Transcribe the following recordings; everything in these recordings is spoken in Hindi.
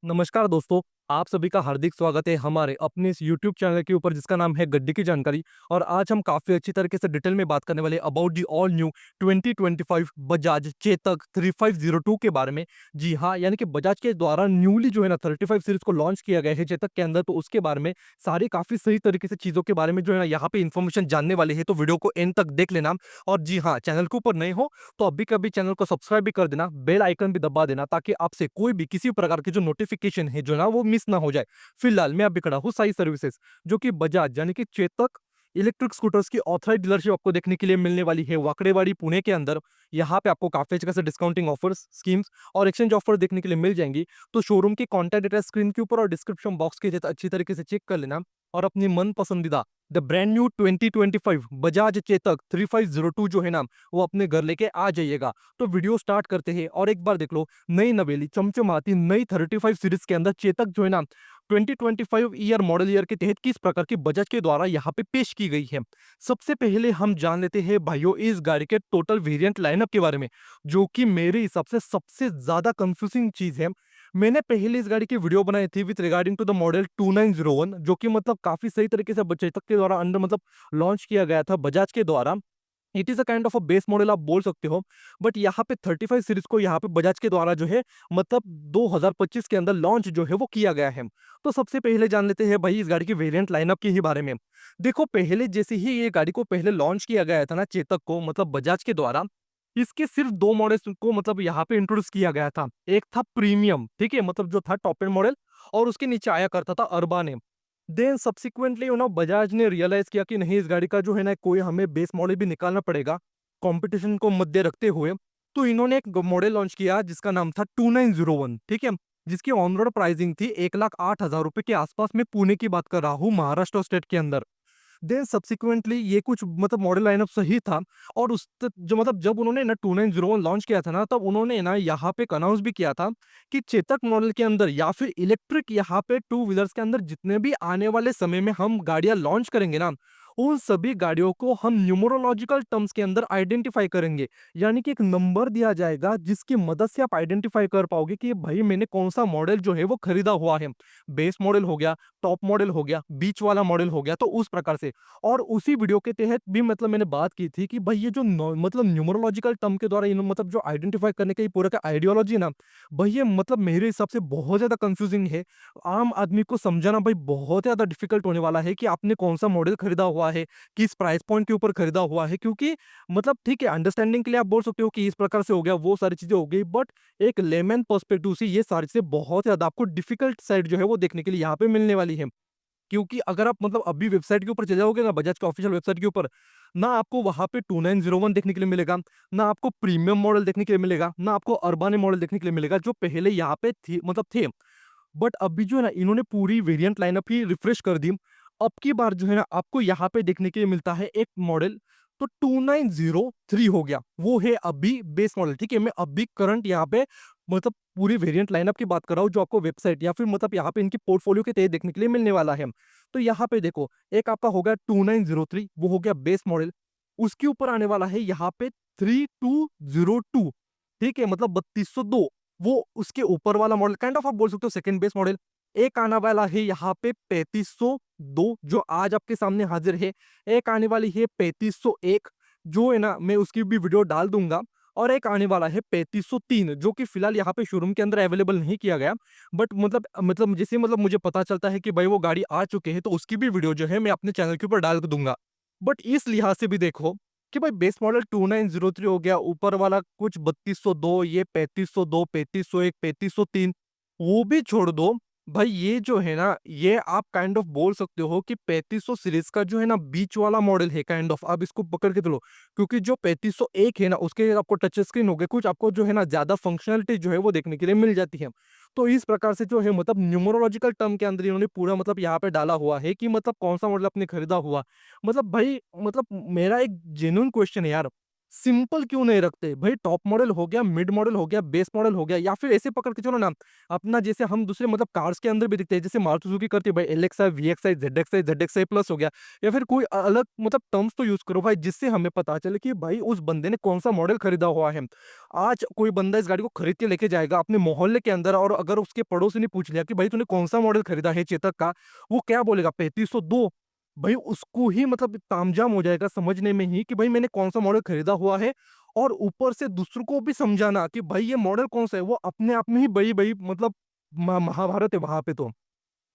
नमस्कार दोस्तों, आप सभी का हार्दिक स्वागत है हमारे अपने इस यूट्यूब चैनल के ऊपर जिसका नाम है गड्डी की जानकारी। और आज हम काफ़ी अच्छी तरीके से डिटेल में बात करने वाले about the all new 2025 Bajaj Chetak 3502 के बारे में। जी हाँ, यानी कि बजाज के द्वारा न्यूली जो है ना 35 सीरीज को लॉन्च किया गया है चेतक के अंदर, तो उसके बारे में सारी काफ़ी सही तरीके से चीज़ों के बारे में जो है ना यहाँ पे इन्फॉर्मेशन जानने वाले हैं, तो वीडियो को एंड तक देख लेना। और जी हाँ, चैनल के ऊपर नए हो तो अभी कभी चैनल को सब्सक्राइब भी कर देना, बेल आइकन भी दबा देना ताकि आपसे कोई भी किसी प्रकार की जो नोटिफिकेशन है जो ना वो मिस ना हो जाए। फिलहाल मैं अभी खड़ा हूँ साई सर्विसेज, जो कि बजाज यानी कि चेतक इलेक्ट्रिक स्कूटर्स की ऑथराइज्ड डीलरशिप आपको देखने के लिए मिलने वाली है वाकड़ेवाड़ी पुणे के अंदर। यहाँ पे आपको काफी अच्छे खासे डिस्काउंटिंग ऑफर्स, स्कीम्स और एक्सचेंज ऑफर देखने के लिए मिल जाएंगी। तो शोरूम की कॉन्टैक्ट डिटेल स्क्रीन के ऊपर और डिस्क्रिप्शन बॉक्स के अच्छी तरीके से चेक कर लेना और अपनी मन पसंदीदा the brand new 2025 Bajaj Chetak 3502 जो है ना वो अपने घर लेके आ जाइएगा। तो वीडियो स्टार्ट करते हैं और एक बार देख लो नई नवेली चमचमाती नई 35 सीरीज के अंदर चेतक जो है ना 2025 ईयर मॉडल ईयर के तहत किस प्रकार की बजाज के द्वारा यहाँ पे पेश की गई है। सबसे पहले हम जान लेते हैं भाइयों इस गाड़ी के टोटल वेरिएंट लाइनअप के बारे में, जो कि मेरे हिसाब से सबसे ज्यादा कंफ्यूजिंग चीज है। मैंने पहले इस गाड़ी की वीडियो बनाई थी with regarding to the model 2901, जो कि मतलब काफी सही तरीके से चेतक के द्वारा अंडर मतलब लॉन्च किया गया था बजाज के द्वारा। It is a kind of a base model आप बोल सकते हो। बट यहाँ पे 35 सीरीज को यहाँ पे बजाज के द्वारा जो है मतलब 2025 के अंदर लॉन्च जो है वो किया गया है। तो सबसे पहले जान लेते हैं भाई इस गाड़ी की वेरिएंट लाइनअप के ही बारे में। देखो पहले जैसे ही ये गाड़ी को पहले लॉन्च किया गया था ना चेतक को मतलब बजाज के द्वारा, इसके सिर्फ दो मॉडल्स को मतलब यहाँ पे इंट्रोड्यूस किया गया था। एक था प्रीमियम, ठीक है, मतलब जो था टॉप एंड मॉडल, और उसके नीचे आया करता था अर्बान। देन सब्सिक्वेंटली बजाज ने रियलाइज किया कि नहीं इस गाड़ी का जो है ना कोई हमें बेस मॉडल भी निकालना पड़ेगा कंपटीशन को मद्दे रखते हुए। तो इन्होंने एक मॉडल लॉन्च किया जिसका नाम था 2901, ठीक है, जिसकी ऑन रोड प्राइसिंग थी 1,08,000 रुपए के आसपास। में पुणे की बात कर रहा हूँ, महाराष्ट्र स्टेट के अंदर। देन सब्सिक्वेंटली ये कुछ मतलब मॉडल लाइनअप सही था। और जो मतलब जब उन्होंने ना 2901 लॉन्च किया था ना तब उन्होंने ना यहाँ पे अनाउंस भी किया था कि चेतक मॉडल के अंदर या फिर इलेक्ट्रिक यहाँ पे टू व्हीलर्स के अंदर जितने भी आने वाले समय में हम गाड़ियां लॉन्च करेंगे ना उन सभी गाड़ियों को हम न्यूमरोलॉजिकल टर्म्स के अंदर आइडेंटिफाई करेंगे। यानी कि एक नंबर दिया जाएगा जिसकी मदद से आप आइडेंटिफाई कर पाओगे कि भाई मैंने कौन सा मॉडल जो है वो खरीदा हुआ है। बेस मॉडल हो गया, टॉप मॉडल हो गया, बीच वाला मॉडल हो गया, तो उस प्रकार से। और उसी वीडियो के तहत भी मतलब मैंने बात की थी कि भाई ये जो मतलब न्यूमरोलॉजिकल टर्म के द्वारा मतलब जो आइडेंटिफाई करने का ये पूरा का आइडियोलॉजी ना भाई ये मतलब मेरे हिसाब से बहुत ज्यादा कंफ्यूजिंग है। आम आदमी को समझाना भाई बहुत ज्यादा डिफिकल्ट होने वाला है कि आपने कौन सा मॉडल खरीदा हुआ है, किस प्राइस पॉइंट के ऊपर खरीदा हुआ है। क्योंकि मतलब ठीक है अंडरस्टैंडिंग के लिए आप बोल सकते हो कि इस प्रकार से हो गया वो सारी चीजें हो गई, बट एक लेमैन पर्सपेक्टिव से ये सारी चीजें बहुत ज्यादा आपको डिफिकल्ट साइड जो है वो देखने के लिए यहाँ पे मिलने वाली है। क्योंकि अगर आप मतलब अभी वेबसाइट के ऊपर चले जाओगे ना बजाज के ऑफिशियल वेबसाइट के ऊपर, ना आपको वहां पे 2901 देखने के लिए मिलेगा, ना आपको प्रीमियम मॉडल देखने के लिए मिलेगा, ना आपको अर्बान मॉडल देखने के लिए मिलेगा जो पहले यहाँ पे थी मतलब थे। बट अभी जो है ना इन्होंने पूरी वेरिएंट लाइनअप ही रिफ्रेश कर दी। अब की बार जो है ना आपको यहाँ पे देखने के लिए मिलता है एक मॉडल, तो 2903 हो गया, वो है अभी बेस मॉडल, ठीक है। मैं अभी करंट यहाँ पे मतलब पूरी वेरिएंट लाइनअप की बात कर रहा हूँ जो आपको वेबसाइट या फिर मतलब यहाँ पे इनकी पोर्टफोलियो के तहत देखने के लिए मिलने वाला है। तो यहाँ पे देखो एक आपका हो गया 2903, वो हो गया बेस मॉडल। उसके ऊपर आने वाला है यहाँ पे 3202, ठीक है, मतलब 3202, वो उसके ऊपर वाला मॉडल काइंड ऑफ आप बोल सकते हो सेकंड बेस मॉडल। एक आने वाला है यहाँ पे 3502 जो आज आपके सामने हाजिर है। एक आने वाली है 3501 जो है ना मैं उसकी भी वीडियो डाल दूंगा। और एक आने वाला है 3503 जो कि फिलहाल यहाँ पे शोरूम के अंदर अवेलेबल नहीं किया गया। बट मतलब जैसे मतलब मुझे पता चलता है कि भाई वो गाड़ी आ चुके हैं तो उसकी भी वीडियो जो है मैं अपने चैनल के ऊपर डाल दूंगा। बट इस लिहाज से भी देखो कि भाई बेस मॉडल 2903 हो गया, ऊपर वाला कुछ 3202, ये 3502, 3501, 3503, वो भी छोड़ दो। भाई ये जो है ना ये आप काइंड ऑफ बोल सकते हो कि 3500 सीरीज का जो है ना बीच वाला मॉडल है काइंड ऑफ, आप इसको पकड़ के चलो। क्योंकि जो 3501 है ना उसके आपको टच स्क्रीन हो गए, कुछ आपको जो है ना ज्यादा फंक्शनलिटी जो है वो देखने के लिए मिल जाती है। तो इस प्रकार से जो है मतलब न्यूमरोलॉजिकल टर्म के अंदर इन्होंने पूरा मतलब यहाँ पे डाला हुआ है कि मतलब कौन सा मॉडल आपने खरीदा हुआ। मतलब भाई मतलब मेरा एक जेन्युइन क्वेश्चन है यार, सिंपल क्यों नहीं रखते? भई टॉप मॉडल हो गया, मिड मॉडल हो गया, बेस मॉडल हो गया या फिर ऐसे पकड़ के चलो ना, अपना जैसे हम दूसरे मतलब कार्स के अंदर भी दिखते हैं, जैसे मारुति सुजुकी करती है भाई एलएक्सआई, वीएक्सआई, ज़ेडएक्सआई, ज़ेडएक्सआई प्लस हो गया या फिर कोई अलग मतलब टर्म्स तो यूज़ करो भाई जिससे हमें पता चले कि भाई उस बंदे ने कौन-सा मॉडल खरीदा हुआ है। आज कोई बंदा इस गाड़ी को खरीद के लेके जाएगा अपने मोहल्ले के अंदर और अगर उसके पड़ोसी ने पूछ लिया कि भाई तूने कौन-सा मॉडल खरीदा है चेतक का, वो क्या बोलेगा 3502। भाई उसको ही मतलब तामझाम हो जाएगा समझने में ही कि भाई मैंने कौन-सा मॉडल खरीदा हुआ है और ऊपर से दूसरों को भी समझाना कि भाई ये मॉडल कौन-सा है, वो अपने आप में ही बड़ी-बड़ी मतलब महाभारत है वहाँ पे तो।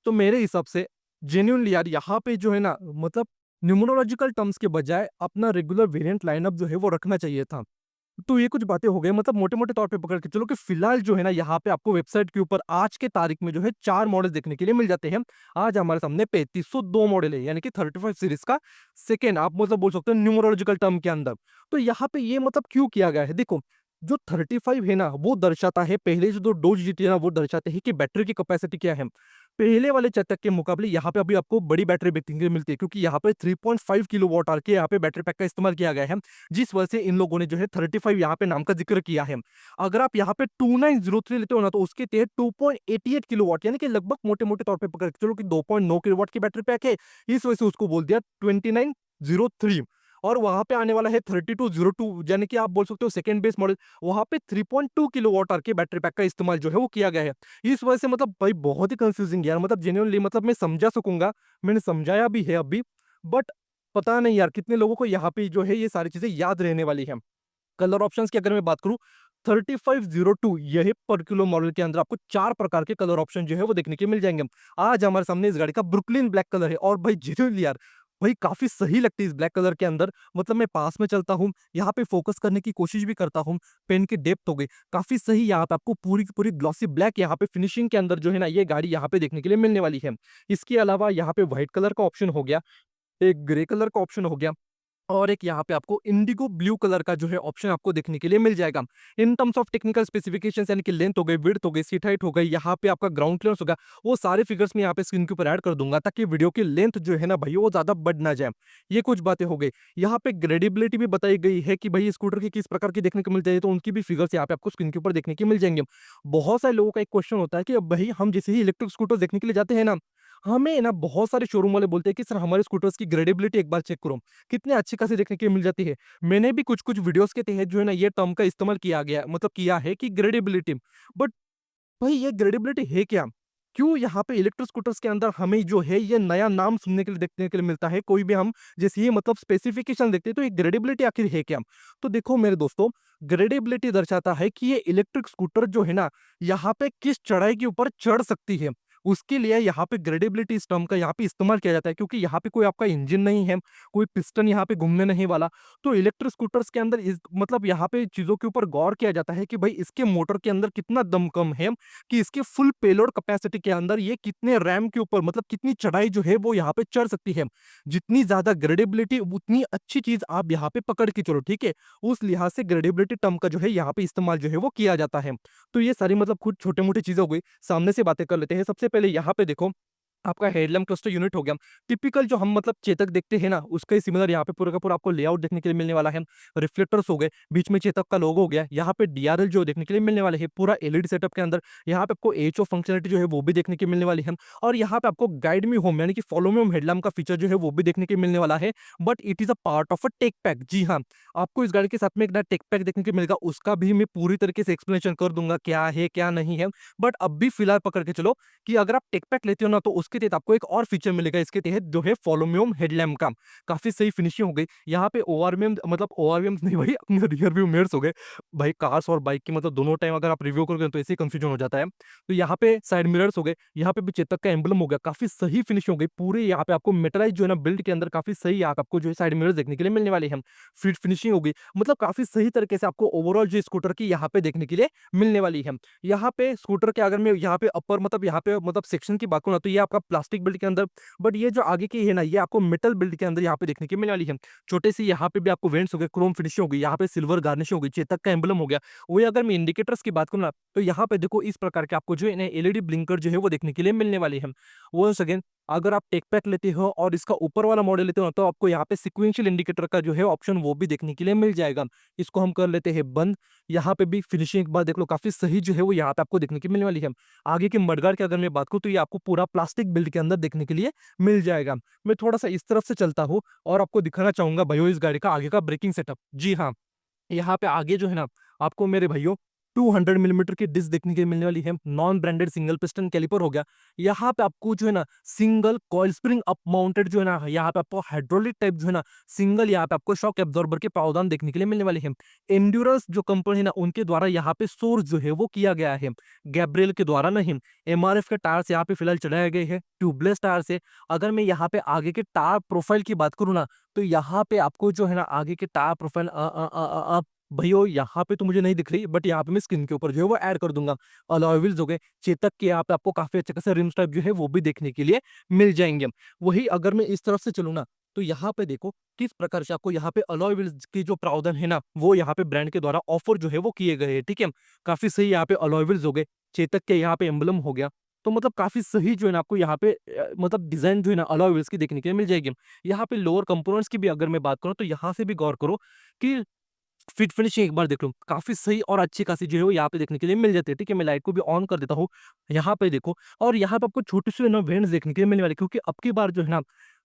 तो मेरे हिसाब से जेन्युइनली यार यहाँ पे जो है ना मतलब न्यूमरोलॉजिकल टर्म्स के बजाय अपना रेगुलर वेरिएंट लाइनअप जो है वो रखना चाहिए था। तो ये कुछ बातें हो गई मतलब मोटे-मोटे तौर पे पकड़ के चलो कि फिलहाल जो है ना यहाँ पे आपको वेबसाइट के ऊपर आज के तारीख में जो है 4 मॉडल देखने के लिए मिल जाते हैं। आज हमारे सामने 3502 मॉडल है यानी कि 35 सीरीज़ का सेकंड आप मतलब बोल सकते हो न्यूमरोलॉजिकल टर्म के अंदर। तो यहाँ पे ये मतलब क्यों किया गया है? देखो, जो 35 है ना वो दर्शाता है पहले जो 2 डिजिट है ना वो दर्शाते हैं कि बैटरी की कैपेसिटी क्या है। पहले वाले चेतक के मुकाबले यहाँ पे अभी आपको बड़ी बैटरी देखने के लिए मिलती है क्योंकि यहाँ पे 3.5 किलोवाट आवर के यहाँ पे बैटरी पैक का इस्तेमाल किया गया है। जिस वजह से इन लोगों ने जो है 35 यहाँ पे नाम का ज़िक्र किया है। अगर आप यहाँ पे 2903 लेते हो ना तो उसके तहत 2.88 किलोवाट यानी कि लगभग मोटे-मोटे तौर पे पकड़ के चलो कि 2.9 किलोवाट की बैटरी पैक है। इस वजह से उसको बोल दिया 2903 और वहाँ पे आने वाला है 3202 यानी कि आप बोल सकते हो सेकंड बेस मॉडल वहाँ पे 3.2 किलोवाट आवर के बैटरी पैक का इस्तेमाल जो है वो किया गया है। इस वजह से मतलब भाई बहुत ही कंफ्यूजिंग यार मतलब जेन्युइनली मतलब मैं समझा सकूँगा, मैंने समझाया भी है अभी बट पता नहीं यार कितने लोगों को यहाँ पे जो है ये सारी चीज़ें याद रहने वाली हैं। कलर ऑप्शंस की अगर मैं बात करूँ 3502 यही पर्टिकुलर मॉडल के अंदर आपको 4 प्रकार के कलर ऑप्शन जो है वो देखने के मिल जाएँगे। आज हमारे सामने इस गाड़ी का ब्रुकलिन ब्लैक कलर है और भाई जेन्युइनली यार भाई काफ़ी सही लगती है इस ब्लैक कलर के अंदर। मतलब मैं पास में चलता हूँ, यहाँ पे फ़ोकस करने की कोशिश भी करता हूँ। पेन की डेप्थ हो गई, काफ़ी सही यहाँ पे आपको पूरी की पूरी ग्लॉसी ब्लैक यहाँ पे फिनिशिंग के अंदर जो है ना ये गाड़ी यहाँ पे देखने के लिए मिलने वाली है। इसके अलावा यहाँ पे व्हाइट कलर का ऑप्शन हो गया, एक ग्रे कलर का ऑप्शन हो गया और एक यहाँ पे आपको इंडिगो ब्लू कलर का जो है ऑप्शन आपको देखने के लिए मिल जाएगा। In terms of technical specifications यानी कि लेंथ हो गई, विड्थ हो गई, सीट हाइट हो गई, यहाँ पे आपका ग्राउंड क्लियरेंस होगा, वो सारे फिगर्स मैं यहाँ पे स्क्रीन के ऊपर ऐड कर दूँगा ताकि वीडियो की लेंथ जो है ना भाई वो ज़्यादा बढ़ ना जाए। ये कुछ बातें हो गई। यहाँ पे ग्रेडेबिलिटी भी बताई गई है कि भाई स्कूटर की किस प्रकार की देखने को मिल जाए तो उनकी भी फिगर्स यहाँ पे आपको स्क्रीन के ऊपर देखने के मिल जाएँगे। बहुत सारे लोगों का एक क्वेश्चन होता है कि अब भाई हम जैसे ही इलेक्ट्रिक स्कूटर देखने के लिए जाते हैं ना, हमें ना बहुत सारे शोरूम वाले बोलते हैं कि सर हमारे स्कूटर्स की ग्रेडेबिलिटी एक बार चेक करो। कितने अच्छी खासी देखने के लिए मिल जाती है। मैंने भी कुछ-कुछ वीडियोज़ के तहत जो है ना ये टर्म का इस्तेमाल किया गया मतलब किया है कि ग्रेडेबिलिटी। बट भाई ये ग्रेडेबिलिटी है क्या? क्यों यहाँ पे इलेक्ट्रिक स्कूटर्स के अंदर हमें जो है ये नया नाम सुनने के लिए देखने के लिए मिलता है? कोई भी हम जैसे ही मतलब स्पेसिफिकेशन देखते हैं तो ये ग्रेडेबिलिटी आखिर है क्या? तो देखो मेरे दोस्तों, ग्रेडेबिलिटी दर्शाता है कि ये इलेक्ट्रिक स्कूटर जो है ना, यहाँ पे किस चढ़ाई के ऊपर चढ़ सकती है। उसके लिए यहाँ पे ग्रेडेबिलिटी इस टर्म का यहाँ पे इस्तेमाल किया जाता है क्योंकि यहाँ पे कोई आपका इंजन नहीं है, कोई पिस्टन यहाँ पे घूमने नहीं वाला। तो इलेक्ट्रिक स्कूटर्स के अंदर इस मतलब यहाँ पे चीज़ों के ऊपर गौर किया जाता है कि भाई इसके मोटर के अंदर कितना दमकम है, कि इसके फुल पेलोड कैपेसिटी के अंदर ये कितने रैम के ऊपर मतलब कितनी चढ़ाई जो है वो यहाँ पे चढ़ सकती है। जितनी ज़्यादा ग्रेडेबिलिटी उतनी अच्छी चीज़ आप यहाँ पे पकड़ के चलो, ठीक है? उस लिहाज से ग्रेडेबिलिटी टर्म का जो है यहाँ पे इस्तेमाल जो है वो किया जाता है। तो ये सारी मतलब कुछ छोटे-मोटी चीज़ें हो गई। सामने से बातें कर लेते हैं। सबसे पहले यहाँ पे देखो, आपका हेडलैम्प क्लस्टर यूनिट हो गया। टिपिकल जो हम मतलब चेतक देखते हैं ना, उसका ही सिमिलर यहाँ पे पूरा का पूरा आपको लेआउट देखने के लिए मिलने वाला है। रिफ्लेक्टर्स हो गए, बीच में चेतक का लोगो हो गया। यहाँ पे डीआरएल जो देखने के लिए मिलने वाले हैं, पूरा एलईडी सेटअप के अंदर। यहाँ पे आपको एचओ फंक्शनैलिटी जो है वो भी देखने के मिलने वाली है और यहाँ पे आपको गाइड मी होम यानी कि फॉलो मी होम हेडलैम्प का फीचर जो है वो भी देखने के मिलने वाला है। But it is a part of a tech pack. जी हाँ, आपको इस गाड़ी के साथ में एक नया टेक पैक देखने को मिलेगा। उसका भी मैं पूरी तरीके से एक्सप्लेनेशन कर दूँगा, क्या है, क्या नहीं है। बट अब भी फिलहाल पकड़ के चलो कि अगर आप टेक पैक लेते हो ना तो उसके तहत आपको एक और फीचर मिलेगा इसके तहत जो है फॉलोमियम हेडलैम्प का। काफ़ी सही फिनिशिंग हो गई। यहाँ पे ओआरवीएम मतलब ओआरवीएम्स नहीं भाई अपने रियर व्यू मिरर्स हो गए। भाई कार्स और बाइक की मतलब दोनों टाइम अगर आप रिव्यू करोगे तो ऐसे ही कंफ्यूजन हो जाता है। तो यहाँ पे साइड मिरर्स हो गए, यहाँ पे भी चेतक का एम्ब्लम हो गया, काफ़ी सही फिनिशिंग हो गई। पूरे यहाँ पे आपको मेटलाइज़ जो है ना बिल्ड के अंदर काफ़ी सही यहाँ पे आपको जो है साइड मिरर्स देखने के लिए मिलने वाले हैं। फिट फिनिशिंग हो गई, मतलब काफ़ी सही तरीके से आपको ओवरऑल जो स्कूटर की यहाँ पे देखने के लिए मिलने वाली है। यहाँ पे स्कूटर के अगर मैं यहाँ पे अपर मतलब यहाँ पे मतलब सेक्शन की बात करूँ ना तो ये आपका प्लास्टिक बिल्ड के अंदर, बट ये जो आगे की है ना ये आपको मेटल बिल्ड के अंदर यहाँ पे देखने की मिलने वाली है। छोटे से यहाँ पे भी आपको वेंट्स हो गए, क्रोम फिनिशिंग हो गई, यहाँ पे सिल्वर गार्निशिंग हो गई, चेतक का एम्ब्लम हो गया। वही अगर मैं इंडिकेटर्स की बात करूँ ना तो यहाँ पे देखो इस प्रकार के आपको जो है ना एलईडी ब्लिंकर जो है वो देखने के लिए मिलने वाली है। वंस अगेन अगर आप टेक पैक लेते हो और इसका ऊपर वाला मॉडल लेते हो तो आपको यहाँ पे सीक्वेंशियल इंडिकेटर का जो है ऑप्शन वो भी देखने के लिए मिल जाएगा। इसको हम कर लेते हैं बंद। यहाँ पे भी फिनिशिंग एक बार देख लो, काफी सही जो है वो यहाँ पे आपको देखने की मिलने वाली है। आगे के मडगार्ड की अगर मैं बात करूँ तो ये आपको पूरा प्लास्टिक बिल्ड के अंदर देखने के लिए मिल जाएगा। मैं थोड़ा सा इस तरफ से चलता हूँ और आपको दिखाना चाहूंगा भाइयों इस गाड़ी का आगे का ब्रेकिंग सेटअप। जी हाँ, यहाँ पे आगे जो है ना आपको मेरे भाइयों 200 मिलीमीटर की डिस्क देखने के लिए मिलने वाली है। Non branded single piston caliper हो गया। यहाँ पे आपको जो है ना single coil spring up mounted जो है ना यहाँ पे आपको हाइड्रोलिक टाइप जो है ना सिंगल यहाँ पे आपको शॉक एब्जॉर्बर के प्रावधान देखने के लिए मिलने वाले हैं। एंड्योरेंस जो कंपनी है ना उनके द्वारा यहाँ पे सोर्स जो है वो किया गया है, गैब्रियल के द्वारा नहीं। एमआरएफ के टायर्स यहाँ पे फिलहाल चढ़ाए गए हैं, ट्यूबलेस टायर से। अगर मैं यहाँ पे आगे के टायर प्रोफाइल की बात करूँ ना तो यहाँ पे आपको जो है ना आगे के टायर प्रोफाइल भैया यहाँ पे तो मुझे नहीं दिख रही, बट यहाँ पे मैं स्क्रीन के ऊपर जो है वो ऐड कर दूंगा। अलॉय व्हील्स हो गए चेतक के, यहाँ पे आपको काफी अच्छे खासे रिम्स टाइप जो है वो भी देखने के लिए मिल जाएंगे। वही अगर मैं इस तरफ से चलूँ ना तो यहाँ पे देखो किस प्रकार से आपको यहाँ पे अलॉय व्हील्स की जो प्रावधान है ना वो यहाँ पे ब्रांड के द्वारा ऑफर जो है वो किए गए हैं। ठीक है, काफी सही यहाँ पे अलॉय व्हील्स हो गए, चेतक के यहाँ पे एम्बलम हो गया। तो मतलब काफी सही जो है ना आपको यहाँ पे मतलब डिजाइन जो है ना अलॉय व्हील्स की देखने के लिए मिल जाएगी। यहाँ पे लोअर कंपोनेंट्स की भी अगर मैं बात करूँ तो यहाँ से भी गौर करो कि फिट फिनिशिंग एक बार देख लो, काफी सही और अच्छी खासी जो है वो यहाँ पे देखने के लिए मिल जाती है। ठीक है, मैं लाइट को भी ऑन कर देता हूँ। यहाँ पे देखो और यहाँ पे आपको छोटे से ना वेंट्स देखने के लिए मिलने वाले, क्योंकि अब की बार जो है ना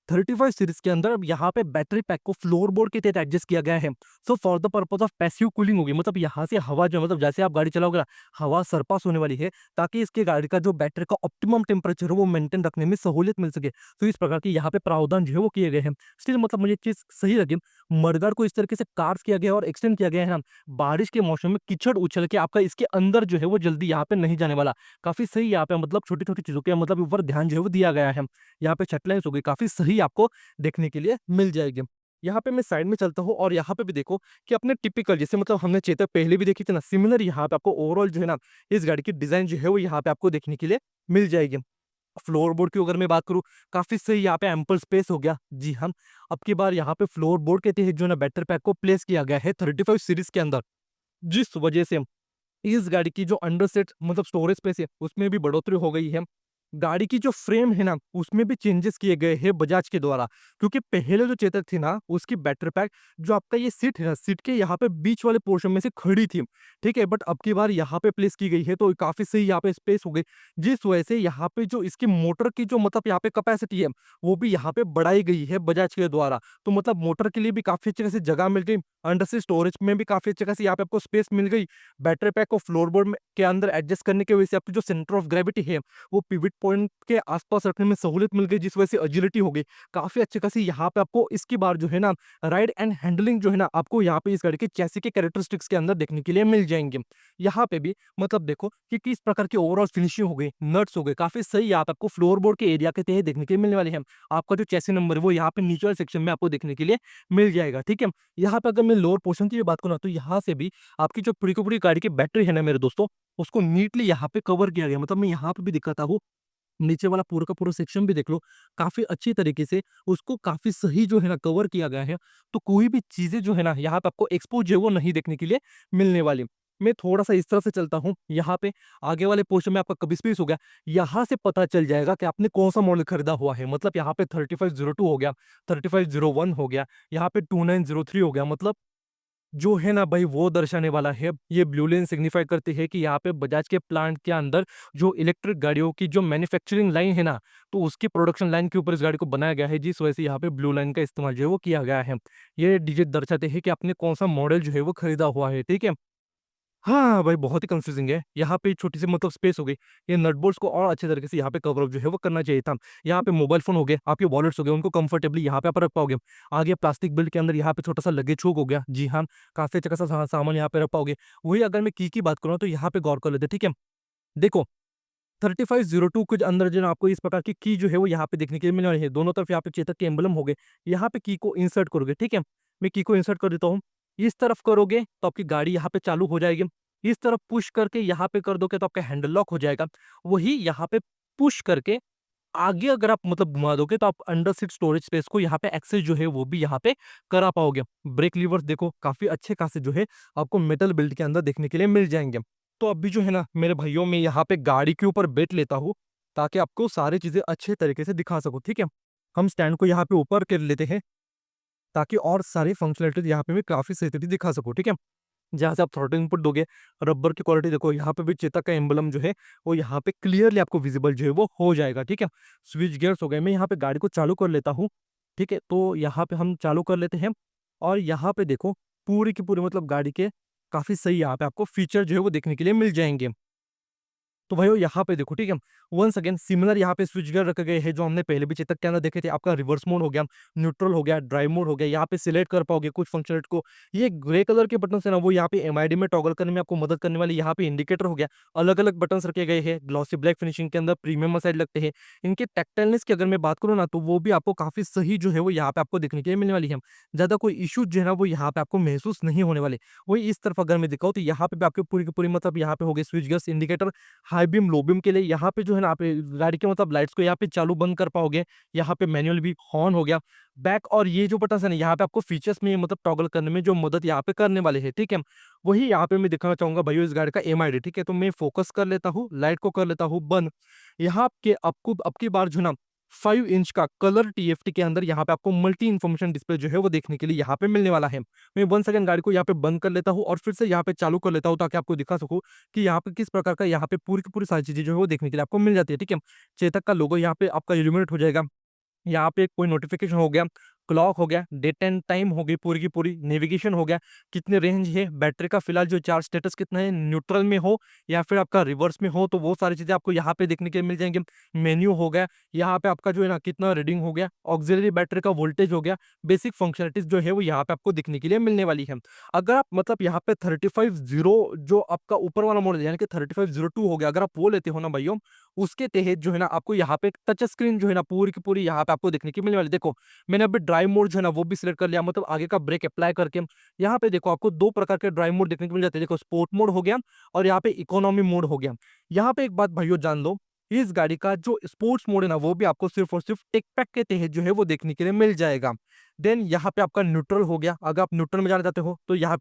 35 सीरीज के अंदर अब यहाँ पे बैटरी पैक को फ्लोर बोर्ड के तहत एडजस्ट किया गया है। So for the purpose of passive cooling होगी, मतलब यहाँ से हवा जो मतलब जैसे आप गाड़ी चलाओगे ना हवा सरपास होने वाली है, ताकि इसके गाड़ी का जो बैटरी का ऑप्टिमम टेम्परेचर है वो मेंटेन रखने में सहूलियत मिल सके। तो इस प्रकार की यहाँ पे प्रावधान जो है वो किए गए हैं। स्टिल मतलब मुझे चीज सही लगी, मडगार्ड को इस तरीके से कार्व किया गया है और एक्सटेंड किया गया है ना, बारिश के मौसम में कीचड़ उछल के आपका इसके अंदर जो है वो जल्दी यहाँ पे नहीं जाने वाला। काफी सही यहाँ पे मतलब छोटी छोटी चीजों के मतलब ऊपर ध्यान जो है वो दिया गया है। यहाँ पे छटलाइंस हो गई, काफी सही आपको देखने के लिए मिल जाएगी। यहाँ पे मैं साइड में चलता हूँ और यहाँ पे भी देखो कि अपने टिपिकल जैसे मतलब हमने चेतक पहले भी देखी थी ना, सिमिलर यहाँ पे आपको ओवरऑल जो है ना इस गाड़ी की डिजाइन जो है वो यहाँ पे आपको देखने के लिए मिल जाएगी। फ्लोर बोर्ड की अगर मैं बात करूँ, काफी सही यहाँ पे एम्पल स्पेस हो गया। जी हाँ, अब की बार यहाँ पे फ्लोर बोर्ड के तहत जो है ना बैटरी पैक को प्लेस किया गया है 35 सीरीज के अंदर, जिस वजह से इस गाड़ी की जो अंडर सेट मतलब स्टोरेज स्पेस है उसमें भी बढ़ोतरी हो गई है। गाड़ी की जो फ्रेम है ना उसमें भी चेंजेस किए गए हैं बजाज के द्वारा, क्योंकि पहले जो चेतक थी ना उसकी बैटरी पैक जो आपका ये सीट है ना सीट के यहाँ पे बीच वाले पोर्शन में से खड़ी थी। ठीक है, बट अब की बार यहाँ पे प्लेस की गई है तो काफी सही यहाँ पे स्पेस हो गई, जिस वजह से यहाँ पे जो इसकी मोटर की जो मतलब यहाँ पे कैपेसिटी है वो भी यहाँ पे बढ़ाई गई है बजाज के द्वारा। तो मतलब मोटर के लिए भी काफी अच्छी खासी जगह मिल गई, अंडर से स्टोरेज में भी काफी अच्छी खासी यहाँ पे आपको स्पेस मिल गई। बैटरी पैक को फ्लोरबोर्ड के अंदर एडजस्ट करने की वजह से आपकी जो सेंटर ऑफ ग्रेविटी है वो पिवट पॉइंट के आसपास रखने में सहूलियत मिल गई, जिस वजह से एजिलिटी हो गई काफी अच्छी खासी। यहाँ पे आपको इसकी बार जो है ना राइड एंड हैंडलिंग जो है ना आपको यहाँ पे इस गाड़ी के चैसी के कैरेक्टरिस्टिक्स के अंदर देखने के लिए मिल जाएंगे। यहाँ पे भी मतलब देखो कि किस प्रकार की ओवरऑल फिनिशिंग हो गई, नट्स हो गए, काफी सही यहाँ पे आपको फ्लोर बोर्ड के एरिया के तहत देखने के लिए मिलने वाले हैं। आपका जो चैसी नंबर है वो यहाँ पे नीचे वाले सेक्शन में आपको देखने के लिए मिल जाएगा। ठीक है, यहाँ पे अगर मैं लोअर पोर्शन की भी बात करूँ ना, तो यहाँ से भी आपकी जो पूरी की पूरी गाड़ी की बैटरी है ना मेरे दोस्तों उसको नीटली यहाँ पे कवर किया गया। मतलब मैं यहाँ पे भी दिखाता हूँ, नीचे वाला पूरा का पूरा सेक्शन भी देख लो, काफी अच्छी तरीके से उसको काफी सही जो है ना कवर किया गया है। तो कोई भी चीजें जो है ना यहाँ पे आपको एक्सपोज जो है वो नहीं देखने के लिए मिलने वाली। मैं थोड़ा सा इस तरह से चलता हूँ, यहाँ पे आगे वाले पोर्शन में आपका कभी स्पेस हो गया, यहाँ से पता चल जाएगा कि आपने कौन सा मॉडल खरीदा हुआ है। मतलब यहाँ पे 3502 हो गया, 3501 हो गया, यहाँ पे 2903 हो गया। मतलब जो है ना भाई वो दर्शाने वाला है। ये ब्लू लाइन सिग्निफाई करती है कि यहाँ पे बजाज के प्लांट के अंदर जो इलेक्ट्रिक गाड़ियों की जो मैन्युफैक्चरिंग लाइन है ना तो उसकी प्रोडक्शन लाइन के ऊपर इस गाड़ी को बनाया गया है, जिस वजह से यहाँ पे ब्लू लाइन का इस्तेमाल जो है वो किया गया है। ये डिजिट दर्शाते हैं कि आपने कौन सा मॉडल जो है वो खरीदा हुआ है। ठीक है, हाँ भाई बहुत ही कंफ्यूजिंग है। यहाँ पे छोटी सी मतलब स्पेस हो गई, ये नट बोल्ट्स को और अच्छे तरीके से यहाँ पे कवर अप जो है वो करना चाहिए था। यहाँ पे मोबाइल फोन हो गए, आपके वॉलेट्स हो गए, उनको कंफर्टेबली यहाँ पे आप रख पाओगे। आगे प्लास्टिक बिल्ड के अंदर यहाँ पे छोटा सा लगेज हुक हो गया। जी हाँ, काफी अच्छा खासा सामान यहाँ पे रख पाओगे। वही अगर मैं की बात करूँ तो यहाँ पे गौर कर लेते। ठीक है, देखो 3502 के अंदर जो है ना आपको इस प्रकार की जो है वो यहाँ पे देखने के लिए मिलने वाली है। दोनों तरफ यहाँ पे चेतक के एम्बलम हो गए। यहाँ पे की को इंसर्ट करोगे। ठीक है, मैं की को इंसर्ट कर देता हूँ। इस तरफ करोगे तो आपकी गाड़ी यहाँ पे चालू हो जाएगी। इस तरफ पुश करके यहाँ पे कर दोगे तो आपका हैंडल लॉक हो जाएगा। वही यहाँ पे पुश करके आगे अगर आप मतलब घुमा दोगे तो आप अंडर सीट स्टोरेज स्पेस को यहाँ पे एक्सेस जो है वो भी यहाँ पे करा पाओगे। ब्रेक लीवर्स देखो काफी अच्छे खासे जो है आपको मेटल बिल्ड के अंदर देखने के लिए मिल जाएंगे। तो अभी जो है ना मेरे भाइयों में यहाँ पे गाड़ी के ऊपर बैठ लेता हूँ, ताकि आपको सारी चीज़ें अच्छे तरीके से दिखा सकूँ, ठीक है? हम स्टैंड को यहाँ पे ऊपर कर लेते हैं, ताकि और सारी फंक्शनैलिटीज़ यहाँ पे मैं काफ़ी सही तरीके से दिखा सकूँ, ठीक है? जहाँ से आप थ्रॉटल इनपुट दोगे, रबर की क्वालिटी देखो, यहाँ पे भी चेतक का एम्बलम जो है, वो यहाँ पे क्लियरली आपको विज़िबल जो है वो हो जाएगा, ठीक है? स्विच गियर्स हो गए, मैं यहाँ पे गाड़ी को चालू कर लेता हूँ, ठीक है? तो यहाँ पे हम चालू कर लेते हैं और यहाँ पे देखो पूरी की पूरी मतलब गाड़ी के काफ़ी सही यहाँ पे आपको फीचर जो है वो देखने के लिए मिल जाएँगे। तो भाइयों यहाँ पे देखो, ठीक है? वंस अगेन सिमिलर यहाँ पे स्विच गियर रखे गए हैं जो हमने पहले भी चेतक के अंदर देखे थे। आपका रिवर्स मोड हो गया, न्यूट्रल हो गया, ड्राइव मोड हो गया, यहाँ पे सिलेक्ट कर पाओगे कुछ फंक्शनलिटी को। ये ग्रे कलर के बटन्स है ना, वो यहाँ पे एमआईडी में टॉगल करने में आपको मदद करने वाली, यहाँ पे इंडिकेटर हो गया। अलग-अलग बटन्स रखे गए हैं, ग्लॉसी ब्लैक फिनिशिंग के अंदर प्रीमियम मसाज लगते हैं। इनके टैक्टाइलनेस की अगर मैं बात करूँ ना, तो वो भी आपको काफ़ी सही जो है वो यहाँ पे आपको देखने के लिए मिलने वाली है। ज़्यादा कोई इश्यू जो है ना, वो यहाँ पे आपको महसूस नहीं होने वाले। वहीं इस तरफ अगर मैं दिखाऊँ तो यहाँ पे भी आपकी पूरी की पूरी मतलब यहाँ पे हो गई switch gears, indicator, high beam, low beam के लिए यहाँ पे जो है ना आप गाड़ी के मतलब लाइट्स को यहाँ पे चालू बंद कर पाओगे। यहाँ पे मैनुअल भी ऑन हो गया। बैक और ये जो बटन्स है ना, यहाँ पे आपको फीचर्स में मतलब टॉगल करने में जो मदद यहाँ पे करने वाले हैं, ठीक है? वही यहाँ पे मैं दिखाना चाहूँगा भैया इस गाड़ी का एमआईडी, ठीक है? तो मैं फोकस कर लेता हूँ, लाइट को कर लेता हूँ बंद। यहाँ के आपको अब की बार जो है ना 5 इंच का कलर टीएफटी के अंदर यहाँ पे आपको मल्टी इन्फॉर्मेशन डिस्प्ले जो है वो देखने के लिए यहाँ पे मिलने वाला है। मैं 1 सेकंड गाड़ी को यहाँ पे बंद कर लेता हूँ और फिर से यहाँ पे चालू कर लेता हूँ, ताकि आपको दिखा सकूँ कि यहाँ पे किस प्रकार का यहाँ पे पूरी की पूरी सारी चीज़ें जो है वो देखने के लिए आपको मिल जाती है, ठीक है? चेतक का लोगो यहाँ पे आपका इल्यूमिनेट हो जाएगा। यहाँ पे कोई नोटिफ़िकेशन हो गया, क्लॉक हो गया, डेट एंड टाइम हो गई पूरी की पूरी, नेविगेशन हो गया, कितनी रेंज है, बैटरी का फ़िलहाल जो चार्ज स्टेटस कितना है, न्यूट्रल में हो या फिर आपका रिवर्स में हो, तो वो सारी चीज़ें आपको यहाँ पे देखने के लिए मिल जाएँगी। मेन्यू हो गया, यहाँ पे आपका जो है ना कितना रीडिंग हो गया, ऑक्सिलरी बैटरी का वोल्टेज हो गया, बेसिक फंक्शनैलिटीज़ जो है वो यहाँ पे आपको दिखने के लिए मिलने वाली है। अगर आप मतलब यहाँ पे 35 जो आपका ऊपर वाला मॉडल यानी कि 3502 हो गया, अगर आप वो लेते हो ना भइयों, उसके तहत जो है ना आपको यहाँ पे टच स्क्रीन जो है ना पूरी की पूरी यहाँ पे आपको देखने की मिलने वाली है। देखो, मैंने अभी ड्राइव मोड जो है ना वो भी सिलेक्ट कर लिया, मतलब आगे का ब्रेक अप्लाई करके। यहाँ पे देखो आपको 2 प्रकार के ड्राइव मोड देखने को मिल जाते हैं। देखो, स्पोर्ट मोड हो गया और यहाँ पे इकोनॉमी मोड हो गया। यहाँ पे एक बात भाइयों जान लो, इस गाड़ी का जो स्पोर्ट्स मोड है ना वो भी आपको सिर्फ और सिर्फ टेक पैक के तहत जो है वो देखने के लिए मिल जाएगा। देन यहाँ पे आपका न्यूट्रल हो गया। अगर आप न्यूट्रल में जाना चाहते हो तो यहाँ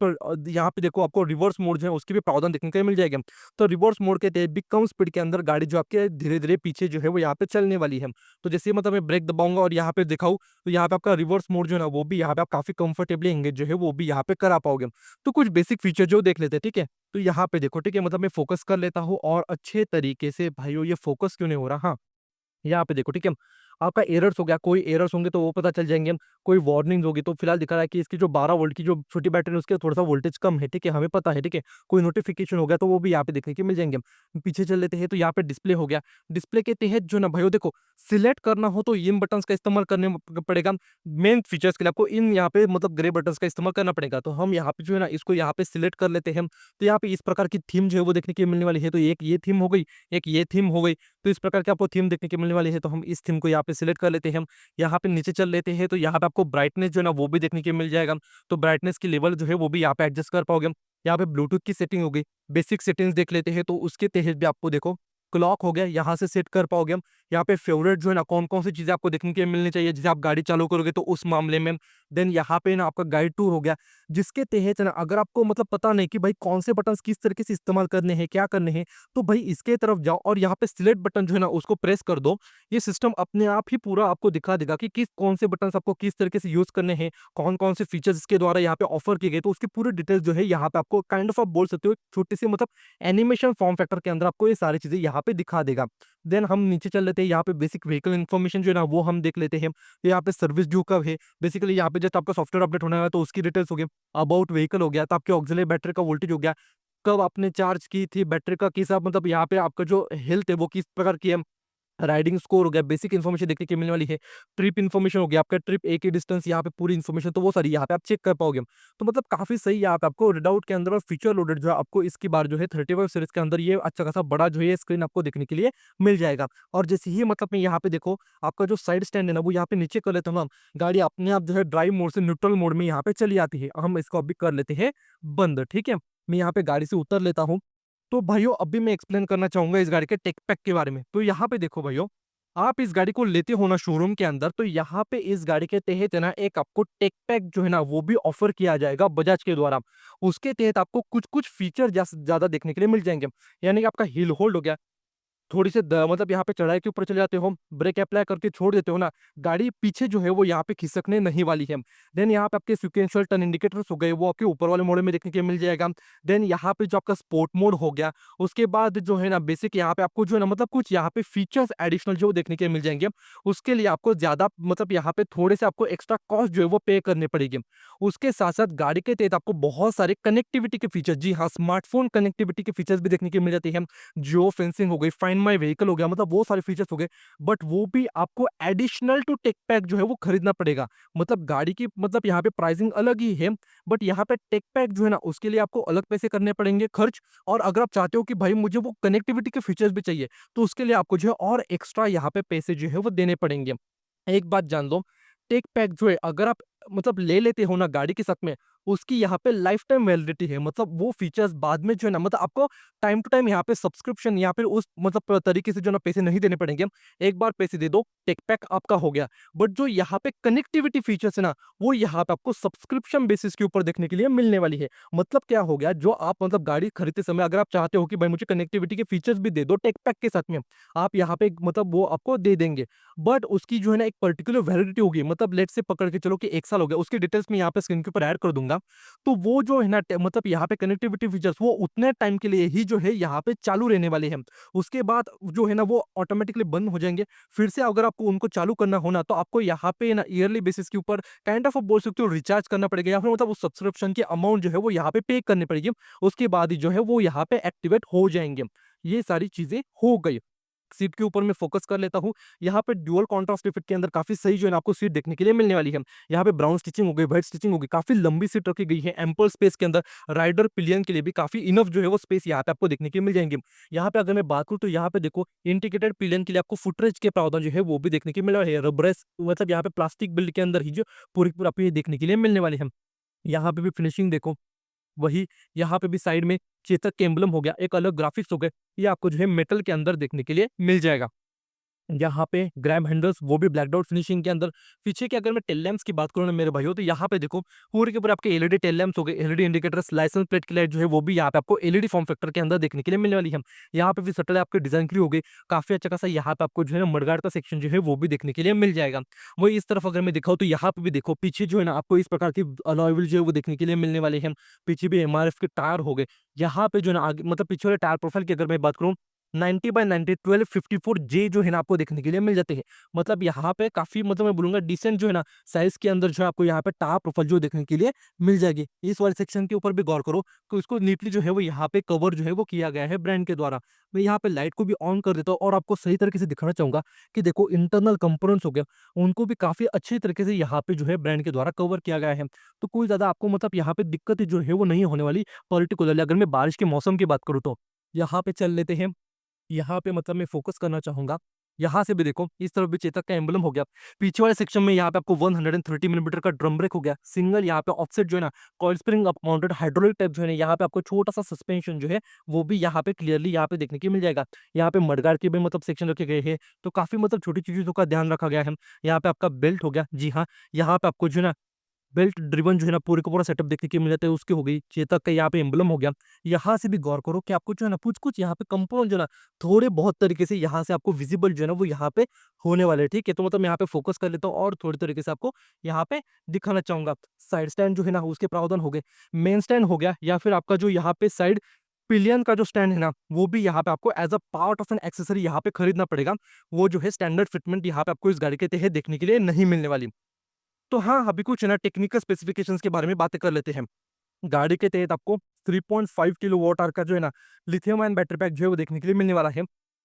पे देखो आपको रिवर्स मोड जो है उसकी भी प्रावधान देखने के लिए मिल जाएगा। तो रिवर्स मोड के तहत भी कम स्पीड के अंदर गाड़ी जो आपके धीरे-धीरे पीछे जो है वो यहाँ पे चलने वाली है। तो जैसे ही मतलब मैं ब्रेक दबाऊँगा और यहाँ पे दिखाऊँ, तो यहाँ पे आपका रिवर्स मोड जो है ना वो भी यहाँ पे आप काफ़ी कंफर्टेबली एंगेज जो है वो भी यहाँ पे करा पाओगे। तो कुछ बेसिक फीचर जो देख लेते हैं, ठीक है? तो यहाँ पे देखो, ठीक है? मतलब मैं फ़ोकस कर लेता हूँ और अच्छे तरीके से भाइयों ये फ़ोकस क्यों नहीं हो रहा? हाँ, यहाँ पे देखो, ठीक है? आपका एरर्स हो गया, कोई एरर्स होंगे तो वो पता चल जाएँगे, कोई वार्निंग्स होगी तो फिलहाल दिखा रहा है कि इसकी जो 12 वोल्ट की जो छोटी बैटरी है उसके थोड़ा-सा वोल्टेज कम है, ठीक है? हमें पता है, ठीक है? कोई नोटिफ़िकेशन हो गया तो वो भी यहाँ पे देखने के मिल जाएँगे। पीछे चल लेते हैं तो यहाँ पे डिस्प्ले हो गया, डिस्प्ले के तहत जो ना भाइयों देखो, सिलेक्ट करना हो तो इन बटन्स का इस्तेमाल करने पड़ेगा। मेन फीचर्स के लिए आपको इन यहाँ पे मतलब ग्रे बटन्स का इस्तेमाल करना पड़ेगा। तो हम यहाँ पे जो है ना इसको यहाँ पे सिलेक्ट कर लेते हैं। तो यहाँ पे इस प्रकार की थीम जो है वो देखने के लिए मिलने वाली है। तो एक ये थीम हो गई, एक ये थीम हो गई। तो इस प्रकार की आपको थीम देखने को मिलने वाली है, तो हम इस थीम को यहाँ पे सिलेक्ट कर लेते हैं। यहाँ पे नीचे चल लेते हैं तो यहाँ पे आपको ब्राइटनेस जो है ना वो भी देखने को मिल जाएगा। तो ब्राइटनेस की लेवल जो है वो भी यहाँ पे एडजस्ट कर पाओगे। यहाँ पे ब्लूटूथ की सेटिंग हो गई, बेसिक सेटिंग्स देख लेते हैं तो उसके तहत भी आपको देखो क्लॉक हो गया, यहाँ से सेट कर पाओगे हम। यहाँ पे फेवरेट जो है ना कौन-कौन सी चीज़ें आपको देखने के लिए मिलनी चाहिए, जैसे आप गाड़ी चालू करोगे तो उस मामले में। देन यहाँ पे ना आपका गाइड टूर हो गया, जिसके तहत ना अगर आपको मतलब पता नहीं कि भाई कौन से बटन्स किस तरीके से इस्तेमाल करने हैं, क्या करने हैं, तो भाई इसके तरफ जाओ और यहाँ पे सिलेक्ट बटन जो है ना उसको प्रेस कर दो। ये सिस्टम अपने आप ही पूरा आपको दिखा देगा कि किस कौन से बटन्स आपको किस तरीके से यूज़ करने हैं, कौन-कौन से फीचर्स इसके द्वारा यहाँ पे ऑफर किए गए, तो उसकी पूरी डिटेल्स जो है यहाँ पे आपको काइंड ऑफ आप बोल सकते हो छोटी-सी मतलब एनिमेशन फॉर्म फैक्टर के अंदर आपको ये सारी चीज़ें यहाँ पे दिखा देगा। देन हम नीचे चल लेते हैं, यहाँ पे बेसिक व्हीकल इन्फॉर्मेशन जो है ना वो हम देख लेते हैं। तो यहाँ पे सर्विस ड्यू कब है, बेसिकली यहाँ पे जस्ट आपका सॉफ्टवेयर अपडेट होने वाला है तो उसकी डिटेल्स हो गई। अबाउट व्हीकल हो गया, तो आपके ऑक्सिलरी बैटरी का वोल्टेज हो गया, कब आपने चार्ज की थी, बैटरी का किस आप मतलब यहाँ पे आपका जो हेल्थ है वो किस प्रकार की है। राइडिंग स्कोर हो गया, बेसिक इन्फॉर्मेशन देखने को मिलने वाली है। ट्रिप इन्फॉर्मेशन हो गया, आपका ट्रिप एक ही डिस्टेंस यहाँ पे पूरी इन्फॉर्मेशन तो वो सारी यहाँ पे आप चेक कर पाओगे। तो मतलब काफ़ी सही यहाँ पे आपको रेडआउट के अंदर और फीचर लोडेड जो है आपको इसकी बार जो है 35 सीरीज़ के अंदर ये अच्छा खासा बड़ा जो है स्क्रीन आपको देखने के लिए मिल जाएगा। और जैसे ही मतलब मैं यहाँ पे देखो आपका जो साइड स्टैंड है ना वो यहाँ पे नीचे कर लेता हूँ ना, गाड़ी अपने आप जो है ड्राइव मोड से न्यूट्रल मोड में यहाँ पे चली आती है। हम इसको अभी कर लेते हैं बंद, ठीक है? मैं यहाँ पे गाड़ी से उतर लेता हूँ। तो भाइयों अभी मैं एक्सप्लेन करना चाहूँगा इस गाड़ी के टेक पैक के बारे में। तो यहाँ पे देखो भाइयों, आप इस गाड़ी को लेते हो ना शोरूम के अंदर, तो यहाँ पे इस गाड़ी के तहत है ना एक आपको टेक पैक जो है ना वो भी ऑफर किया जाएगा बजाज के द्वारा। उसके तहत आपको कुछ-कुछ फीचर ज़्यादा देखने के लिए मिल जाएँगे। यानी कि आपका हिल होल्ड हो गया, थोड़ी से द मतलब यहाँ पे चढ़ाई के ऊपर चले जाते हो, ब्रेक अप्लाई करके छोड़ देते हो ना, गाड़ी पीछे जो है वो यहाँ पे खिसकने नहीं वाली है। देन यहाँ पे आपके सीक्वेंशियल टर्न इंडिकेटर्स हो गए, वो आपके ऊपर वाले मोड में देखने के मिल जाएगा। देन यहाँ पे जो आपका स्पोर्ट मोड हो गया, उसके बाद जो है ना बेसिक यहाँ पे आपको जो है ना मतलब कुछ यहाँ पे फीचर्स एडिशनल जो देखने के मिल जाएँगे। उसके लिए आपको ज़्यादा मतलब यहाँ पे थोड़े से आपको एक्स्ट्रा कॉस्ट जो है वो पे करनी पड़ेगी। उसके साथ-साथ गाड़ी के तहत आपको बहुत सारे कनेक्टिविटी के फीचर्स, जी हाँ, स्मार्टफ़ोन कनेक्टिविटी के फीचर्स भी देखने के मिल जाते हैं। जियो फेंसिंग हो गई, फाइंड माय व्हीकल हो गया, मतलब वो सारे फीचर्स हो गए। बट वो भी आपको एडिशनल टू टेक पैक जो है वो खरीदना पड़ेगा। मतलब गाड़ी की मतलब यहाँ पे प्राइसिंग अलग ही है, बट यहाँ पे टेक पैक जो है ना उसके लिए आपको अलग पैसे करने पड़ेंगे खर्च। और अगर आप चाहते हो कि भाई मुझे वो कनेक्टिविटी के फीचर्स भी चाहिए, तो उसके लिए आपको जो है और एक्स्ट्रा यहाँ पे पैसे जो है वो देने पड़ेंगे। एक बात जान लो, टेक पैक जो है अगर आप मतलब ले लेते हो ना गाड़ी के साथ में, उसकी यहाँ पे लाइफ टाइम वैलिडिटी है। मतलब वो फीचर्स बाद में जो है ना मतलब आपको टाइम टू टाइम यहाँ पे सब्सक्रिप्शन या फिर उस मतलब तरीके से जो है ना पैसे नहीं देने पड़ेंगे। एक बार पैसे दे दो, टेक पैक आपका हो गया। बट जो यहाँ पे कनेक्टिविटी फीचर्स है ना, वो यहाँ पे आपको सब्सक्रिप्शन बेसिस के ऊपर देखने के लिए मिलने वाली है। मतलब क्या हो गया, जो आप मतलब गाड़ी खरीदते समय अगर आप चाहते हो कि भाई मुझे कनेक्टिविटी के फीचर्स भी दे दो टेक पैक के साथ में, आप यहाँ पे मतलब वो आपको दे देंगे। बट उसकी जो है ना एक पर्टिकुलर वैलिडिटी होगी, मतलब लेट्स से पकड़ के चलो कि 1 साल हो गया, उसकी डिटेल्स मैं यहाँ पे स्क्रीन के ऊपर ऐड कर दूँगा। तो वो जो है ना मतलब यहाँ पे कनेक्टिविटी फीचर्स वो उतने टाइम के लिए ही जो है यहाँ पे चालू रहने वाले हैं। उसके बाद जो है ना वो ऑटोमेटिकली बंद हो जाएँगे। फिर से अगर आपको उनको चालू करना हो ना, तो आपको यहाँ पे ना ईयरली बेसिस के ऊपर काइंड ऑफ आप बोल सकते हो रिचार्ज करना पड़ेगा, या फिर मतलब उस सब्सक्रिप्शन की अमाउंट जो है वो यहाँ पे करनी पड़ेगी। उसके बाद ही जो है वो यहाँ पे एक्टिवेट हो जाएँगे। ये सारी चीज़ें हो गई। सीट के ऊपर मैं फोकस कर लेता हूँ। यहाँ पे ड्यूअल कॉन्ट्रास्ट इफेक्ट के अंदर काफ़ी सही जो है ना आपको सीट देखने के लिए मिलने वाली है। यहाँ पे ब्राउन स्टिचिंग हो गई, व्हाइट स्टिचिंग हो गई, काफ़ी लंबी सीट रखी गई है, एम्पल स्पेस के अंदर राइडर पिलियन के लिए भी काफ़ी इनफ जो है वो स्पेस यहाँ पे आपको देखने के मिल जाएँगे। यहाँ पे अगर मैं बात करूँ तो यहाँ पे देखो इंटीग्रेटेड पिलियन के लिए आपको फुटरेज के प्रावधान जो है वो भी देखने के मिल रहा है। रबरेस मतलब यहाँ पे प्लास्टिक बिल्ड के अंदर ही जो पूरी की पूरी आपको ये देखने के लिए मिलने वाले हैं। यहाँ पे भी फिनिशिंग देखो, वही यहाँ पे भी साइड में चेतक के एम्ब्लम हो गया, एक अलग ग्राफिक्स हो गए, ये आपको जो है मेटल के अंदर देखने के लिए मिल जाएगा। यहाँ पे ग्रैब हैंडल्स वो भी ब्लैक डॉट फिनिशिंग के अंदर। पीछे की अगर मैं टेल लैंप्स की बात करूँ ना मेरे भाइयों, तो यहाँ पे देखो पूरे के पूरे आपके एलईडी टेल लैंप्स हो गए, एलईडी इंडिकेटर्स, लाइसेंस प्लेट की लाइट जो है वो भी यहाँ पे आपको एलईडी फॉर्म फैक्टर के अंदर देखने के लिए मिलने वाली है। यहाँ पे भी शटल आपके डिजाइन की हो गई, काफी अच्छा खासा यहाँ पे आपको जो है ना मडगार्ड का सेक्शन जो है वो भी देखने के लिए मिल जाएगा। वही इस तरफ अगर मैं दिखाऊँ तो यहाँ पे भी देखो पीछे जो है ना आपको इस प्रकार की अलॉय व्हील जो है वो देखने के लिए मिलने वाले हैं। पीछे भी एमआरएफ के टायर हो गए। यहाँ पे जो है ना आगे मतलब पीछे वाले टायर प्रोफाइल की अगर मैं बात करूँ, 90/90 1254 जे जो है ना आपको देखने के लिए मिल जाते हैं। मतलब यहाँ पे काफ़ी मतलब मैं बोलूँगा डिसेंट जो है ना साइज़ के अंदर जो है आपको यहाँ पे टायर प्रोफाइल जो देखने के लिए मिल जाएगी। इस वाले सेक्शन के ऊपर भी गौर करो तो इसको नीटली जो है वो यहाँ पे कवर जो है वो किया गया है ब्रांड के द्वारा। मैं यहाँ पे लाइट को भी ऑन कर देता हूँ और आपको सही तरीके से दिखाना चाहूँगा कि देखो इंटरनल कंपोनेंट्स हो गया, उनको भी काफ़ी अच्छे तरीके से यहाँ पे जो है ब्रांड के द्वारा कवर किया गया है। तो कोई ज़्यादा आपको मतलब यहाँ पे दिक्कत जो है वो नहीं होने वाली। पर्टिकुलरली अगर मैं बारिश के मौसम की बात करूँ तो यहाँ पे चल लेते हैं। यहाँ पे मतलब मैं फ़ोकस करना चाहूँगा। यहाँ से भी देखो, इस तरफ भी चेतक का एम्ब्लम हो गया। पीछे वाले सेक्शन में यहाँ पे आपको 130 मिलीमीटर का ड्रम ब्रेक हो गया। सिंगल यहाँ पे ऑफसेट जो है ना, coil spring up mounted hydraulic type जो है ना, यहाँ पे आपको छोटा-सा सस्पेंशन जो है, वो भी यहाँ पे क्लियरली यहाँ पे देखने को मिल जाएगा। यहाँ पे मडगार्ड के भी मतलब सेक्शन रखे गए हैं, तो काफ़ी मतलब छोटी चीज़ों का ध्यान रखा गया है। यहाँ पे आपका बेल्ट हो गया, जी हाँ, यहाँ पे आपको जो है ना बेल्ट ड्रिवन जो है ना पूरे का पूरा सेटअप देखने के मिल जाता है, उसकी हो गई। चेतक का यहाँ पे एम्ब्लम हो गया। यहाँ से भी गौर करो कि आपको जो है ना कुछ-कुछ यहाँ पे कंपोनेंट जो है ना थोड़े बहुत तरीके से यहाँ से आपको विजिबल जो है ना वो यहाँ पे होने वाले हैं, ठीक है? तो मतलब मैं यहाँ पे फोकस कर लेता हूँ और थोड़ी तरीके से आपको यहाँ पे दिखाना चाहूँगा। साइड स्टैंड जो है ना उसके प्रावधान हो गए। मेन स्टैंड हो गया या फिर आपका जो यहाँ पे साइड पिलियन का जो स्टैंड है ना, वो भी यहाँ पे आपको as a part of an accessory यहाँ पे खरीदना पड़ेगा। वो जो है स्टैंडर्ड फिटमेंट यहाँ पे आपको इस गाड़ी के तहत देखने के लिए नहीं मिलने वाली। तो हाँ, अभी कुछ ना टेक्निकल स्पेसिफिकेशंस के बारे में बातें कर लेते हैं। गाड़ी के तहत आपको 3.5 किलोवाट आवर का जो है ना लिथियम आयन बैटरी पैक जो है वो देखने के लिए मिलने वाला है।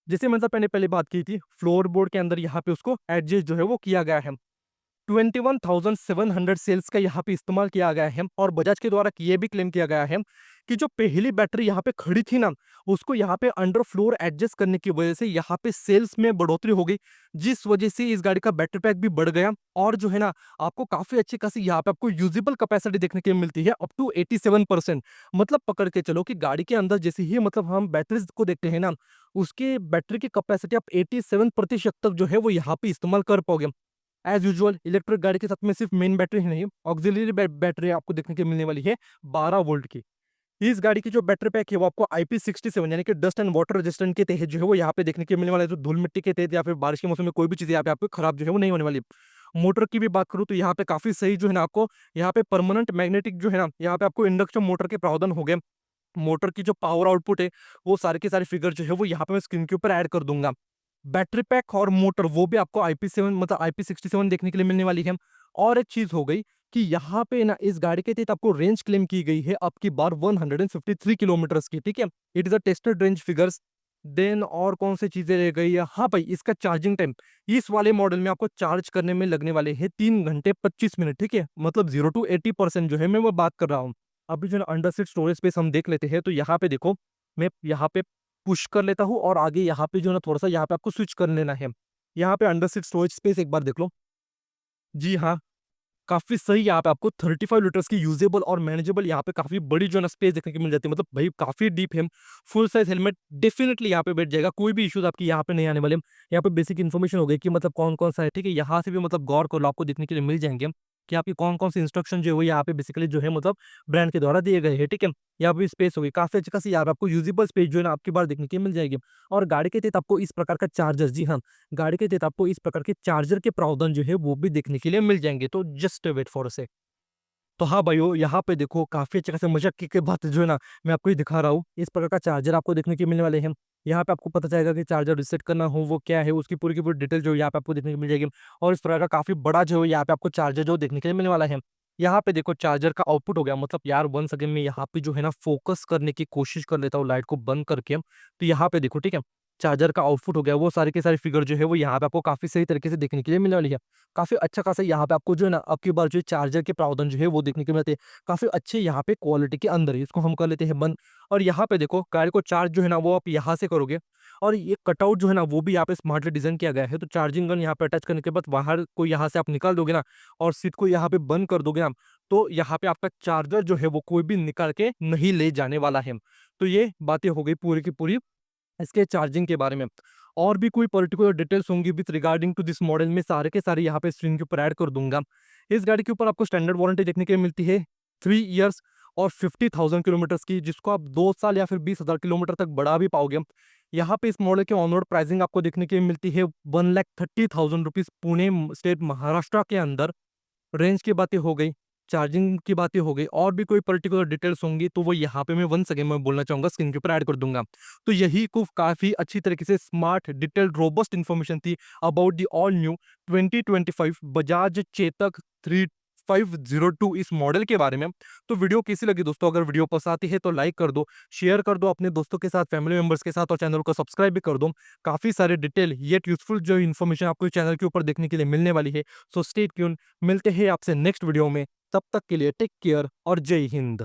जैसे मतलब मैंने पहले बात की थी, फ्लोर बोर्ड के अंदर यहाँ पे उसको एडजस्ट जो है वो किया गया है। 21,700 सेल्स का यहाँ पे इस्तेमाल किया गया है और बजाज के द्वारा ये भी क्लेम किया गया है कि जो पहली बैटरी यहाँ पे खड़ी थी ना, उसको यहाँ पे अंडर फ्लोर एडजस्ट करने की वजह से यहाँ पे सेल्स में बढ़ोतरी हो गई, जिस वजह से इस गाड़ी का बैटरी पैक भी बढ़ गया और जो है ना आपको काफी अच्छी खासी यहाँ पे आपको यूजेबल कैपेसिटी देखने के लिए मिलती है अप टू 87%। मतलब पकड़ के चलो कि गाड़ी के अंदर जैसे ही मतलब हम बैटरीज को देखते हैं ना, उसके बैटरी की कैपेसिटी आप 87% तक जो है वो यहाँ पे इस्तेमाल कर पाओगे। एज यूजुअल इलेक्ट्रिक गाड़ी के साथ में सिर्फ मेन बैटरी ही नहीं, ऑक्सिलरी बैटरी आपको देखने को मिलने वाली है 12 वोल्ट की। इस गाड़ी की जो बैटरी पैक है वो आपको IP67 यानी कि डस्ट एंड वाटर रेजिस्टेंट के तहत जो है वो यहाँ पे देखने के मिलने वाला है। जो धूल मिट्टी के तहत या फिर बारिश के मौसम में कोई भी चीज़ यहाँ पे आपको खराब जो है वो नहीं होने वाली। मोटर की भी बात करूँ तो यहाँ पे काफ़ी सही जो है ना आपको यहाँ पे परमानेंट मैग्नेटिक जो है ना यहाँ पे आपको इंडक्शन मोटर के प्रावधान हो गए। मोटर की जो पावर आउटपुट है वो सारे के सारे फिगर जो है वो यहाँ पे मैं स्क्रीन के ऊपर ऐड कर दूंगा। बैटरी पैक और मोटर वो भी आपको IP7 मतलब IP67 देखने के लिए मिलने वाली है। और एक चीज हो गई कि यहाँ पे ना इस गाड़ी के तहत आपको रेंज क्लेम की गई है अब की बार 153 किलोमीटर की, ठीक है। It is a tested range figures. Then और कौन सी चीजें रह गई है, हाँ भाई इसका चार्जिंग टाइम इस वाले मॉडल में आपको चार्ज करने में लगने वाले हैं 3 घंटे 25 मिनट, ठीक है। मतलब 0 to 80% जो है मैं वो बात कर रहा हूँ। अभी जो है अंडर सीट स्टोरेज स्पेस हम देख लेते हैं तो यहाँ पे देखो, मैं यहाँ पे पुश कर लेता हूँ और आगे यहाँ पे जो है ना थोड़ा सा यहाँ पे आपको स्विच कर लेना है। यहाँ पे अंडर सीट स्टोरेज स्पेस एक बार देख लो। जी हाँ, काफ़ी सही यहाँ पे आपको 35 लीटर्स की यूजेबल और मैनेजेबल यहाँ पे काफ़ी बड़ी जो है ना स्पेस देखने को मिल जाती है। मतलब भाई काफ़ी डीप है। फुल साइज हेलमेट डेफिनिटली यहाँ पे बैठ जाएगा, कोई भी इश्यूज आपकी यहाँ पे नहीं आने वाले। यहाँ पे बेसिक इन्फॉर्मेशन हो गई कि मतलब कौन-कौन सा है, ठीक है। यहाँ से भी मतलब गौर कर लो, आपको देखने के लिए मिल जाएँगे कि आपकी कौन-कौन से इंस्ट्रक्शन जो है वो यहाँ पे बेसिकली जो है मतलब ब्रांड के द्वारा दिए गए हैं, ठीक है। यहाँ पे स्पेस हो गई, काफ़ी अच्छी खासी यहाँ पे आपको यूजेबल स्पेस जो है ना आपकी बार देखने के लिए मिल जाएगी। और गाड़ी के तहत आपको इस प्रकार का चार्जर, जी हाँ, गाड़ी के तहत आपको इस प्रकार के चार्जर के प्रावधान जो है वो भी देखने के लिए मिल जाएँगे। तो जस्ट वेट फॉर अ सेक। तो हाँ भाइयों, यहाँ पे देखो काफ़ी अच्छे खासे मज़ाक की बात जो है ना मैं आपको ये दिखा रहा हूँ। इस प्रकार का चार्जर आपको देखने के मिलने वाले हैं। यहाँ पे आपको पता चलेगा कि चार्जर रीसेट करना हो वो क्या है, उसकी पूरी की पूरी डिटेल जो है यहाँ पे आपको देखने को मिल जाएगी। और इस प्रकार का काफ़ी बड़ा जो है यहाँ पे आपको चार्जर जो देखने के लिए मिलने वाला है। यहाँ पे देखो चार्जर का आउटपुट हो गया, मतलब यार वन सेकंड में यहाँ पे जो है ना फ़ोकस करने की कोशिश कर लेता हूँ लाइट को बंद करके। तो यहाँ पे देखो, ठीक है, चार्जर का आउटपुट हो गया, वो सारे के सारे फिगर जो है वो यहाँ पे आपको काफ़ी सही तरीके से देखने के लिए मिलने वाली है। काफ़ी अच्छा खासा यहाँ पे आपको जो है ना अब की बार जो चार्जर के प्रावधान जो है वो देखने को मिलते हैं। काफ़ी अच्छे यहाँ पे क्वालिटी के अंदर है। इसको हम कर लेते हैं बंद। और यहाँ पे देखो गाड़ी को चार्ज जो है ना वो आप यहाँ से करोगे। और ये कटआउट जो है ना वो भी यहाँ पे स्मार्टली डिज़ाइन किया गया है। तो चार्जिंग गन यहाँ पे अटैच करने के बाद बाहर को यहाँ से आप निकाल दोगे ना और सीट को यहाँ पे बंद कर दोगे ना, तो यहाँ पे आपका चार्जर जो है वो कोई भी निकाल के नहीं ले जाने वाला है। तो ये बातें हो गई पूरी की पूरी इसके चार्जिंग के बारे में। और भी कोई पर्टिकुलर डिटेल्स होंगी with regarding to this model में सारे के सारे यहाँ पे स्क्रीन के ऊपर ऐड कर दूंगा। इस गाड़ी के ऊपर आपको स्टैंडर्ड वारंटी देखने के लिए मिलती है 3 इयर्स और 50,000 किलोमीटर्स की, जिसको आप 2 साल या फिर 20,000 किलोमीटर तक बढ़ा भी पाओगे। यहाँ पे इस मॉडल की ऑन रोड प्राइसिंग आपको देखने के लिए मिलती है 1,30,000 रुपीज पुणे स्टेट महाराष्ट्र के अंदर। रेंज की बातें हो गई, चार्जिंग की बातें हो गई, और भी कोई पर्टिकुलर डिटेल्स होंगी तो वो यहाँ पे मैं वन सेकंड में बोलना चाहूँगा, स्क्रीन के ऊपर ऐड कर दूँगा। तो यही कुछ काफ़ी अच्छी तरीके से स्मार्ट, डिटेल्ड, रोबस्ट इन्फॉर्मेशन थी about the all new 2025 Bajaj Chetak 3502 इस मॉडल के बारे में। तो वीडियो कैसी लगी दोस्तों? अगर वीडियो पसंद आती है तो लाइक कर दो, शेयर कर दो अपने दोस्तों के साथ, फैमिली मेंबर्स के साथ, और चैनल को सब्सक्राइब भी कर दो। काफ़ी सारे डिटेल येट यूज़फुल जो इन्फॉर्मेशन आपको इस चैनल के ऊपर देखने के लिए मिलने वाली है। सो स्टे ट्यून, मिलते हैं आपसे नेक्स्ट वीडियो में। तब तक के लिए टेक केयर और जय हिंद।